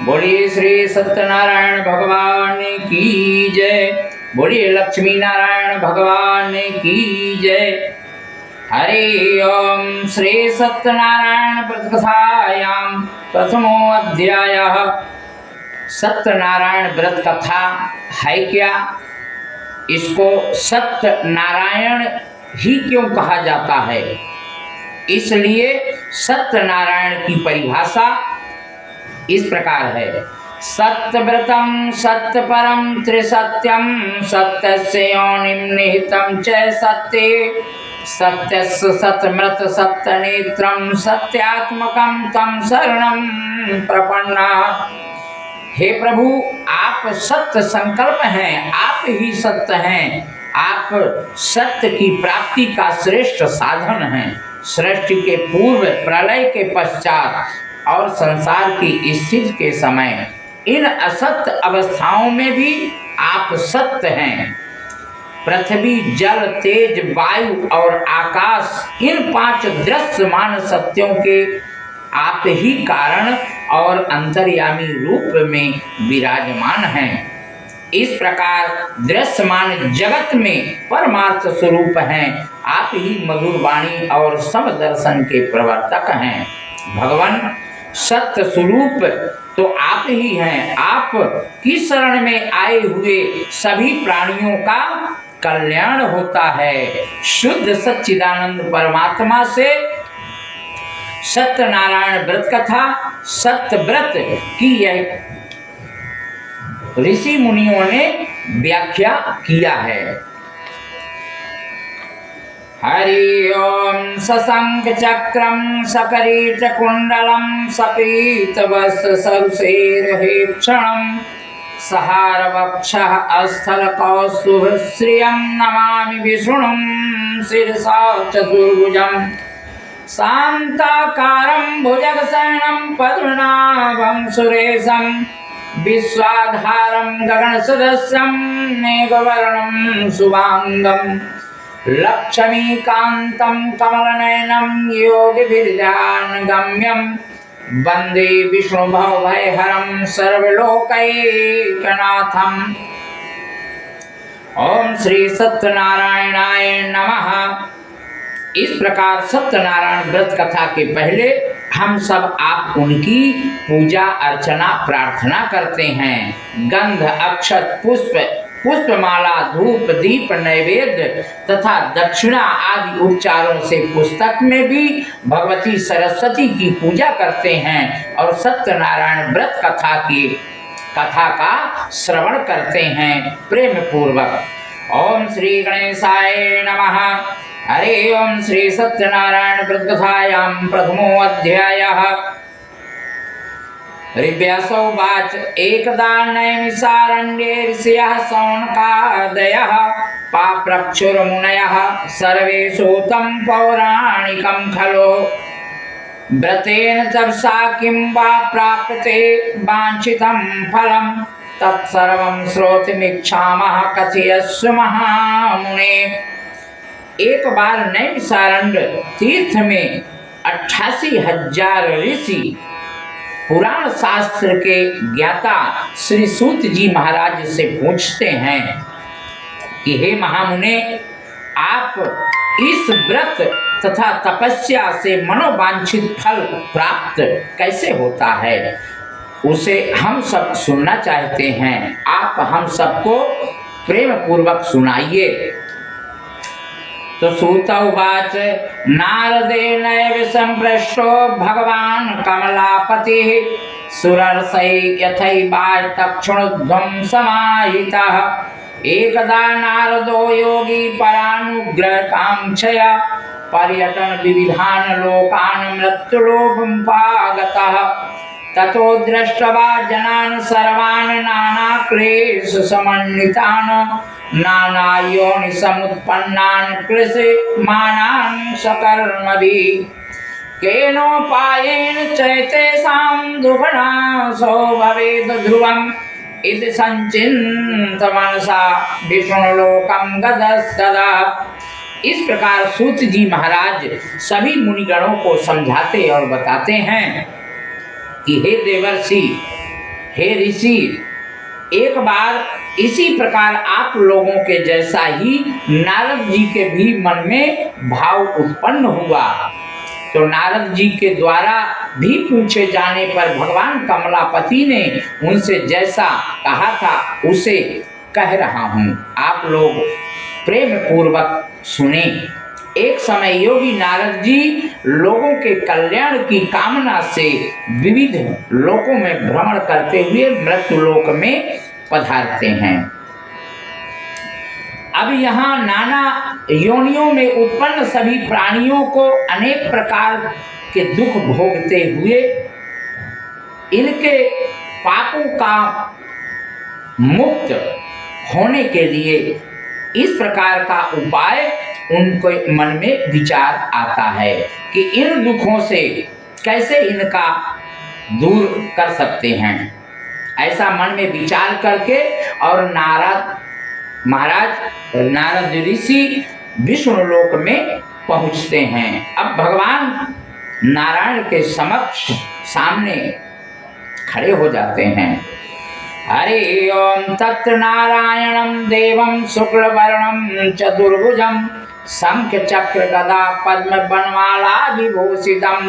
बोलिए श्री सत्यनारायण भगवान की जय। बोलिए लक्ष्मी नारायण भगवान की जय। हरि ओम। श्री सत्यनारायण व्रत कथायाम प्रथमो अध्यायः। सत्यनारायण व्रत कथा है क्या? इसको सत्यनारायण ही क्यों कहा जाता है? इसलिए सत्यनारायण की परिभाषा इस प्रकार है। सत्यव्रतम सत्यपरम त्रिसत्यम सत्यस्य योनिं निहितं च सत्ये सत्यस्य सत्यमृत सत्यनेत्रं सत्यात्मकं तं शरणं प्रपन्ना। हे प्रभु, आप सत्य संकल्प हैं, आप ही सत्य हैं। आप सत्य की प्राप्ति का श्रेष्ठ साधन हैं। सृष्टि के पूर्व, प्रलय के पश्चात और संसार की स्थिति के समय इन असत्य अवस्थाओं में भी आप सत्य हैं। पृथ्वी, जल, तेज, वायु और आकाश, इन 5 दृश्यमान सत्यों के आप ही कारण और अंतर्यामी रूप में विराजमान हैं। इस प्रकार दृश्यमान जगत में परमार्थ स्वरूप हैं। आप ही मधुर वाणी और समदर्शन के प्रवर्तक हैं। भगवान सत्य स्वरूप तो आप ही हैं। आप की शरण में आए हुए सभी प्राणियों का कल्याण होता है। शुद्ध सच्चिदानंद परमात्मा से सत्यनारायण व्रत कथा, सत्य व्रत की यह ऋषि मुनियों ने व्याख्या किया है। हरि ओम। सशंख चक्रम सकरीट कुंडलम सपीत वस्त्र सरुषेरहेक्षणम सहार वक्षः अस्थल कौस्तुभ श्रियं नमामि विष्णुं शिरसा चतुर्भुजं शांताकारं भुजगशयनं पद्मनाभं सुरेशं विश्वाधारं गगनसदस्यं मेघवर्णं शुभांगं लक्ष्मीकान्तं कमलनयनं योगिभिर्ध्यानगम्यं वन्दे विष्णुभवभयहरं सर्वलोकैकनाथम्। ओम श्री सत्यनारायणाय नमः। इस प्रकार सत्यनारायण व्रत कथा के पहले हम सब आप उनकी पूजा अर्चना प्रार्थना करते हैं। गंध, अक्षत, पुष्प, पुष्पमाला, धूप, दीप, नैवेद्य तथा दक्षिणा आदि उपचारों से पुस्तक में भी भगवती सरस्वती की पूजा करते हैं और सत्यनारायण व्रत कथा का श्रवण करते हैं प्रेम पूर्वक। ओम श्री गणेशाय नमः। हरि ओम। श्री सत्यनारायण व्रत कथायां प्रथमो अध्यायः। ऋग्व्यास उवाच। एकदा नैमिषारण्ये ऋषयः शौनकादयः पाप्रक्षुर्मुनयः सर्वे सूतं पौराणिकं खलु व्रतेन तपसा किं वा प्राप्यते वाञ्छितं फलं तत्सर्वं श्रोतुमिच्छामः कथयस्व महामुने। एक बार नैमिषारण्य तीर्थ में 88,000 ऋषि पुराण शास्त्र के ज्ञाता श्री सूत जी महाराज से पूछते हैं कि हे महामुने, आप इस व्रत तथा तपस्या से मनोवांछित फल प्राप्त कैसे होता है, उसे हम सब सुनना चाहते हैं। आप हम सबको प्रेम पूर्वक सुनाइए। तो सूत उवाच। नारदेनैव सम्पृष्टो भगवान् कमलापतिः सुरर्षै यथैवातक्षुणध्वं समाहितः। एकदा नारदो योगी परानुग्रहकाङ्क्षया पर्यटन विविधान् लोकान् मृत्युलोकमुपागतः। ततो दृष्ट्वा जनान् सर्वान् नानाक्लेश समन्वितान् नानायोनिसमुत्पन्नान् क्लेशमानान् सकर्मभिः केनोपायेन चैतेषां दुःखनाशो भवेत् ध्रुवम् इति संचिन्त मनसा विष्णुलोकं गतस्तदा। इस प्रकार सूत जी महाराज सभी मुनिगणों को समझाते और बताते हैं कि हे देवर्षि, हे ऋषि, एक बार इसी प्रकार आप लोगों के जैसा ही नारद जी के भी मन में भाव उत्पन्न हुआ। तो नारद जी के द्वारा भी पूछे जाने पर भगवान कमलापति ने उनसे जैसा कहा था उसे कह रहा हूँ, आप लोग प्रेम पूर्वक सुने। एक समय योगी नारद जी लोगों के कल्याण की कामना से विविध लोकों में भ्रमण करते हुए मृत्युलोक में पधारते हैं। अब यहाँ नाना योनियों में उत्पन्न सभी प्राणियों को अनेक प्रकार के दुख भोगते हुए इनके पापों का मुक्त होने के लिए इस प्रकार का उपाय उनके मन में विचार आता है कि इन दुखों से कैसे इनका दूर कर सकते हैं। ऐसा मन में विचार करके और नारद ऋषि विष्णु लोक में पहुंचते हैं। अब भगवान नारायण के समक्ष सामने खड़े हो जाते हैं। हरि ओम तत्र नारायणं देवं शुक्लवर्णं चतुर्भुजं शंख चक्र गदा पद्म बनमाला विभूषितं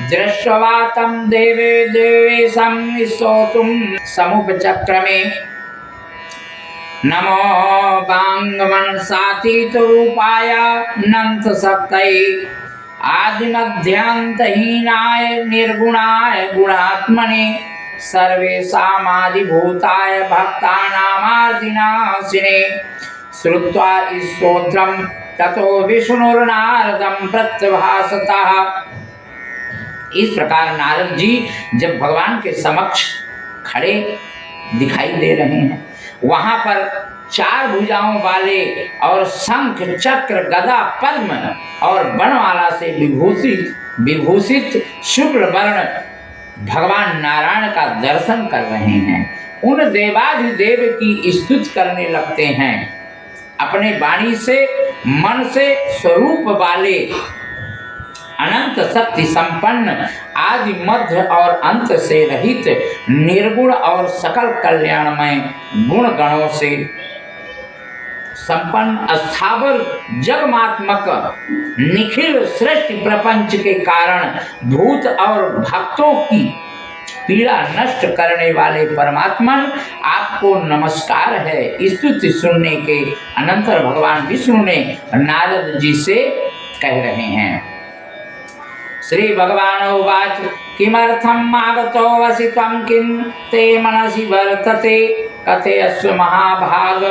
दृष्ट्वा तं देवे देवेशं स्तोतुं समुपचक्रमे नमो बांगमनसातीतरूपाय नंत सत्तये आदिमध्यांतहीनाय निर्गुणाय गुणात्मने सर्वेषामादिभूताय भक्तानामार्तिनाशिने श्रुत्वा स्तोत्रं ततो विष्णुर्नारदं प्रत्यभासतः। इस प्रकार नारद जी जब भगवान के समक्ष खड़े दिखाई दे रहे हैं, वहां पर 4 भुजाओं वाले और शंख चक्र गदा पद्म और बनमाला से विभूषित शुक्ल वर्ण भगवान नारायण का दर्शन कर रहे हैं। उन देवाधिदेव की स्तुति करने लगते हैं। अपने वाणी से मन से स्वरूप वाले अनंत शक्ति संपन्न आदि मध्य और अंत से रहित निर्गुण और सकल कल्याणमय गुण गणों से संपन्न स्थावर जगमात्मक निखिल सृष्टि प्रपंच के कारण भूत और भक्तों की पीड़ा नष्ट करने वाले परमात्मन आपको नमस्कार है। स्तुति सुनने के अनंतर भगवान विष्णु ने नारद जी से कह रहे हैं। श्री भगवान उवाच किमर्थम आगतो वसि त्वं किं ते मनसि वर्तते कथयस्व महाभाग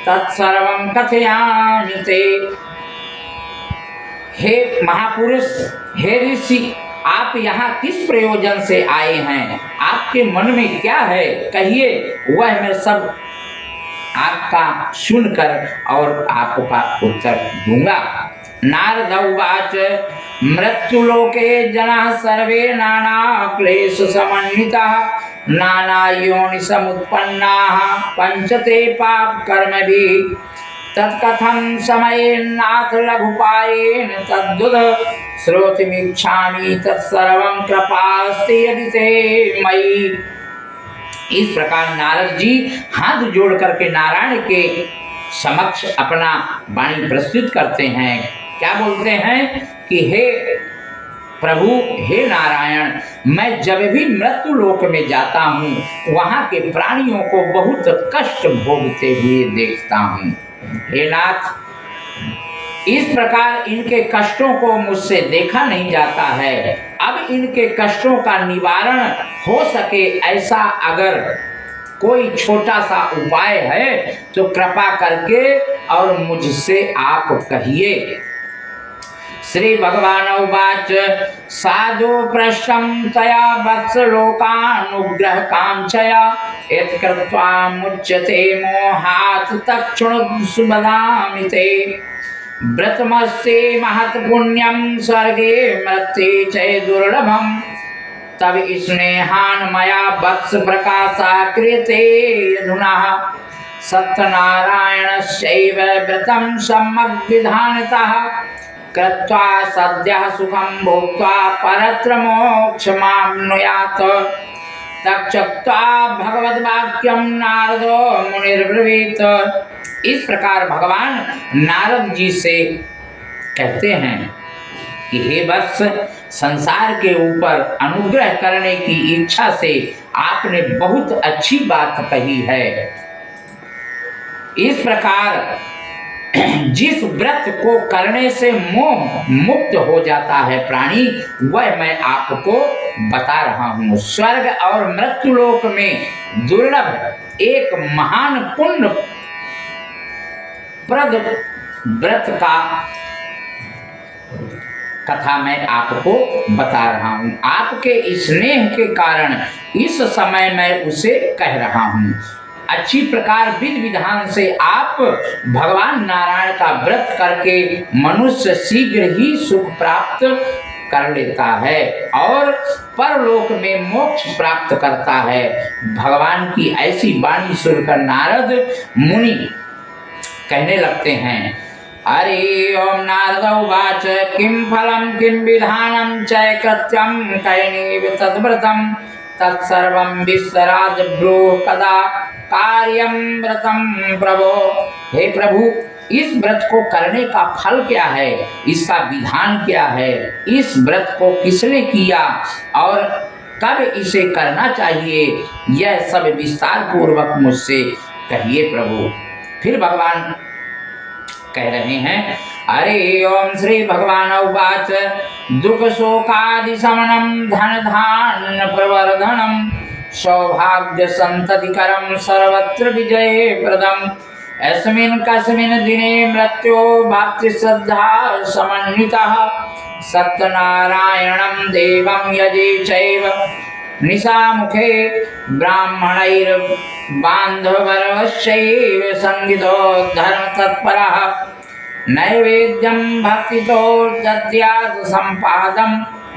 तत्सर्वं कथयामि ते। हे महापुरुष, हे ऋषि, आप यहाँ किस प्रयोजन से आए हैं? आपके मन में क्या है? कहिए, वह मैं सब आपका सुनकर और आपका उत्तर दूंगा। नारद उवाच मृत्युलोके जनाः सर्वे नाना क्लेश समन्विताः नाना योनि समुत्पन्नाः पंचते पाप कर्मभिः तत्कथं समयेन्नाथ लघुपायेन तद्वद श्रोतुमिच्छामि तत्सर्वं कृपास्ति यदि ते मयि। इस प्रकार नारद जी हाथ जोड़ करके नारायण के समक्ष अपना वाणी प्रस्तुत करते हैं। क्या बोलते हैं कि हे प्रभु, हे नारायण, मैं जब भी मृत्यु लोक में जाता हूँ वहाँ के प्राणियों को बहुत कष्ट भोगते हुए देखता हूँ। हे नाथ, इस प्रकार इनके कष्टों को मुझसे देखा नहीं जाता है। अब इनके कष्टों का निवारण हो सके ऐसा अगर कोई छोटा सा उपाय है तो कृपा करके और मुझसे आप कहिए। श्री भगवान उवाच साधु पृष्ठं तया वत्सलोकानुग्रह कांक्षया यत्कृत्वा मुच्यते मोहात् तत्क्षणं सुवदामि ते। व्रतमस्ते महत् पुण्यं स्वर्गे मृत्युं च दुर्लभम् तब स्नेहान् मया वत्स प्रकाशा क्रियते अधुना। सत्यनारायणस्यैव व्रतं सम्यक् विधानतः कृत्वा सद्यः सुखं भोक्त्वा परत्र मोक्षमाप्नुयात्। तक्षक्त्वा भगवद्वाक्यम नारदो मुनिर्ब्रवीत। इस प्रकार भगवान नारद जी से कहते हैं कि हे वत्स, संसार के ऊपर अनुग्रह करने की इच्छा से आपने बहुत अच्छी बात कही है। इस प्रकार जिस व्रत को करने से मोह मुक्त हो जाता है प्राणी, वह मैं आपको बता रहा हूँ। स्वर्ग और मृत्युलोक में दुर्लभ एक महान पुण्य प्रद व्रत का कथा मैं आपको बता रहा हूँ। आपके स्नेह के कारण इस समय मैं उसे कह रहा हूँ। अच्छी प्रकार विधि विधान से आप भगवान नारायण का व्रत करके मनुष्य शीघ्र ही सुख प्राप्त कर लेता है और परलोक में मोक्ष प्राप्त करता है। भगवान की ऐसी वाणी सुनकर नारद मुनि कहने लगते हैं, हरि ओम। नारद उवाच किं फलं किं विधानं च कृत्यं कैनेव तद्व्रतं तत्सर्वं विस्तराद ब्रो कदा कार्यं व्रतं प्रभो। हे प्रभु, इस व्रत को करने का फल क्या है, इसका विधान क्या है, इस व्रत को किसने किया और कब इसे करना चाहिए, यह सब विस्तार पूर्वक मुझसे कहिए प्रभु। फिर भगवान कह रहे हैं, हरि ओम। श्री भगवान उवाच दुख शोकादि शमनम धन धान्य प्रवर्धनम सौभाग्य संततिकरम सर्वत्र विजय प्रदम। अस्मिन् कस्मिन् दिने मृत्यो भक्ति श्रद्धा समन्वितः सत्यनारायणं देवं यजे चैव निशामुखे ब्राह्मणैर् बान्धवरश्चैव संगितो धर्म तत्परः नैवेद्यं भक्तितो दद्यात् सम्पादं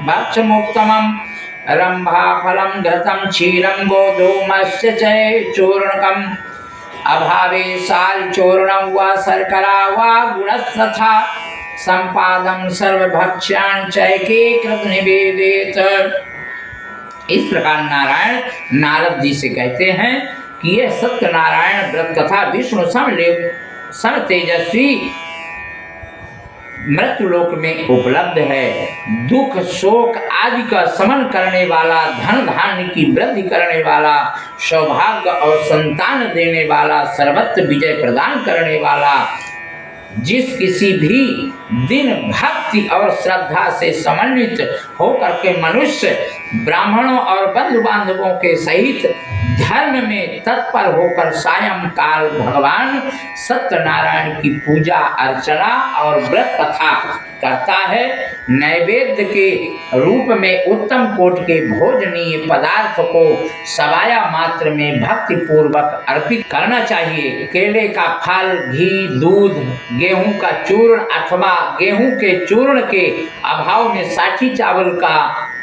भक्षमुत्तमं रम्भाफलं घृतं क्षीरं गोधूमस्य च चूर्णकम् अभावे सालचूर्णं वा शर्करा वा गुडस्तथा सम्पादं सर्वभक्ष्यान् चैके कृत निवेदेत। इस प्रकार नारायण नारद जी से कहते हैं कि यह सत्यनारायण व्रत कथा विष्णु सम तेजस्वी मृत्युलोक में उपलब्ध है। दुख शोक आदि का शमन करने वाला, धन धान्य की वृद्धि करने वाला, सौभाग्य और संतान देने वाला, सर्वत्र विजय प्रदान करने वाला, जिस किसी भी दिन भक्ति और श्रद्धा से समन्वित होकर के मनुष्य ब्राह्मणों और बंधु बांधवों के सहित धर्म में तत्पर होकर सायं काल भगवान सत्यनारायण की पूजा अर्चना और व्रत कथा करता है, नैवेद्य के रूप में उत्तम कोटि के भोजनीय पदार्थ को सवाया मात्र में भक्ति पूर्वक अर्पित करना चाहिए। केले का फल, घी, दूध, गेहूं का चूर्ण अथवा गेहूं के चूर्ण के अभाव में साठी चावल का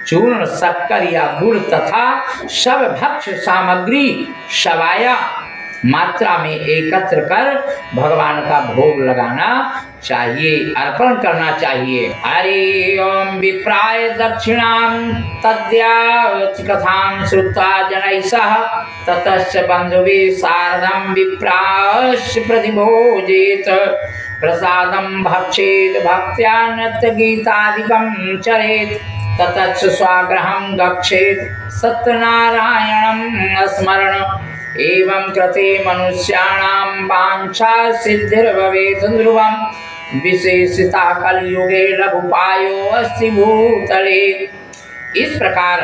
चूर्ण, शक्कर या गुड़ तथा सब भक्ष्य सामग्री सवाया मात्रा में एकत्र कर भगवान का भोग लगाना चाहिए, अर्पण करना चाहिए। हरि ओम। विप्राय दक्षिणां तद्यावत् कथां श्रुत्वा जनैः सह ततश्च बन्धुभिः सार्धं विप्राश्च प्रतिभोजेत प्रसादं भक्षेत भक्त्या नृत्यगीतादिकं चरेत् ततश्च स्वागृहं गच्छेत् सत्यनारायणं स्मरण। एवं कृते मनुष्याणां वाञ्छा सिद्धिर्भवेत् ध्रुवं विशेषता कलियुगे लघुपायो अस्ति भूतले। इस प्रकार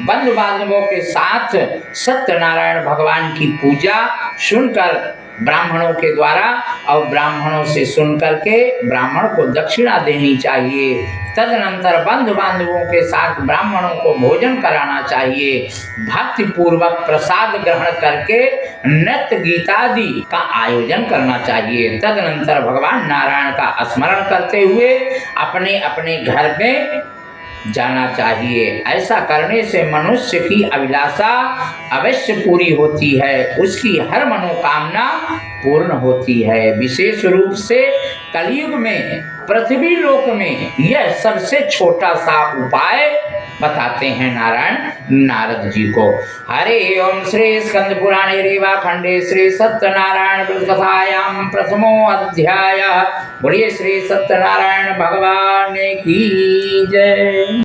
बंधु बांधवों के साथ सत्यनारायण भगवान की पूजा सुनकर ब्राह्मणों के द्वारा और ब्राह्मणों से सुनकर के ब्राह्मण को दक्षिणा देनी चाहिए। तदनंतर बंधु बांधवों के साथ ब्राह्मणों को भोजन कराना चाहिए। भक्ति पूर्वक प्रसाद ग्रहण करके नृत्य गीतादि का आयोजन करना चाहिए। तदनंतर भगवान नारायण का स्मरण करते हुए अपने अपने घर में जाना चाहिए। ऐसा करने से मनुष्य की अभिलाषा अवश्य पूरी होती है, उसकी हर मनोकामना पूर्ण होती है। विशेष रूप से कलयुग में पृथ्वी लोक में यह सबसे छोटा सा उपाय बताते हैं नारायण नारद जी को। हरे ओम। श्री स्कंद पुराणे रेवा खंडे श्री सत्यनारायण व्रत कथायाम प्रथमो अध्याय। बोलिए श्री सत्यनारायण भगवान की जय।